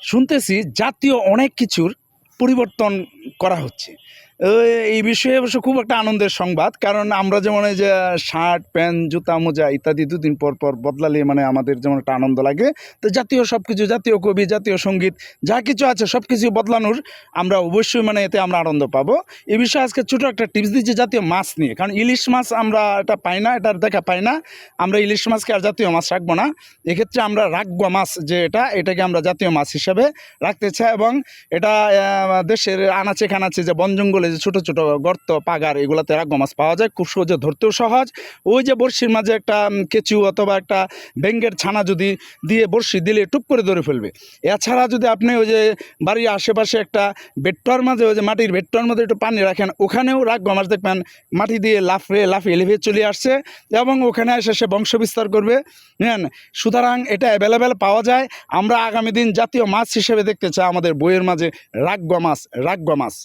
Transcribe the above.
শুনতেছি জাতীয় অনেক কিছুর পরিবর্তন করা হচ্ছে। এই বিষয়ে অবশ্য খুব একটা আনন্দের সংবাদ, কারণ আমরা যেমন এই যে শার্ট প্যান্ট জুতা মোজা ইত্যাদি দুদিন পর পর বদলালে মানে আমাদের যেমন একটা আনন্দ লাগে, তো জাতীয় সব কিছু, জাতীয় কবি, জাতীয় সঙ্গীত যা কিছু আছে সব কিছু বদলানোর আমরা অবশ্যই মানে এতে আমরা আনন্দ পাবো। এই বিষয়ে আজকে ছোটো একটা টিপস দিচ্ছি জাতীয় মাছ নিয়ে, কারণ ইলিশ মাছ আমরা এটা পাই না, এটার দেখা পাই না। আমরা ইলিশ মাছকে আর জাতীয় মাছ রাখবো না, এক্ষেত্রে আমরা রাখবো মাছ যে এটাকে আমরা জাতীয় মাছ হিসাবে রাখতে চাই। এবং এটা দেশের আনাচে কানাচে যে বন জঙ্গলে যে ছোটো ছোটো গর্ত পাগার এগুলোতে রাগো মাছ পাওয়া যায়, খুব সহজে ধরতেও সহজ। ওই যে বড়শির মাঝে একটা কেঁচু অথবা একটা ব্যাঙের ছানা যদি দিয়ে বড়শি দিলে টুপ করে ধরে ফেলবে। এছাড়া যদি আপনি ওই যে বাড়ির আশেপাশে একটা বেট্টর মাঝে, ওই যে মাটির বেট্টর মধ্যে একটু পানি রাখেন, ওখানেও রাগো মাছ দেখবেন মাটি দিয়ে লাফিয়ে চলে আসছে এবং ওখানে এসে সে বংশ বিস্তার করবে। হ্যাঁ, সুতরাং এটা অ্যাভেলেবেল পাওয়া যায়। আমরা আগামী দিন জাতীয় মাছ হিসেবে দেখতে চাই আমাদের বইয়ের মাঝে রাগো মাছ।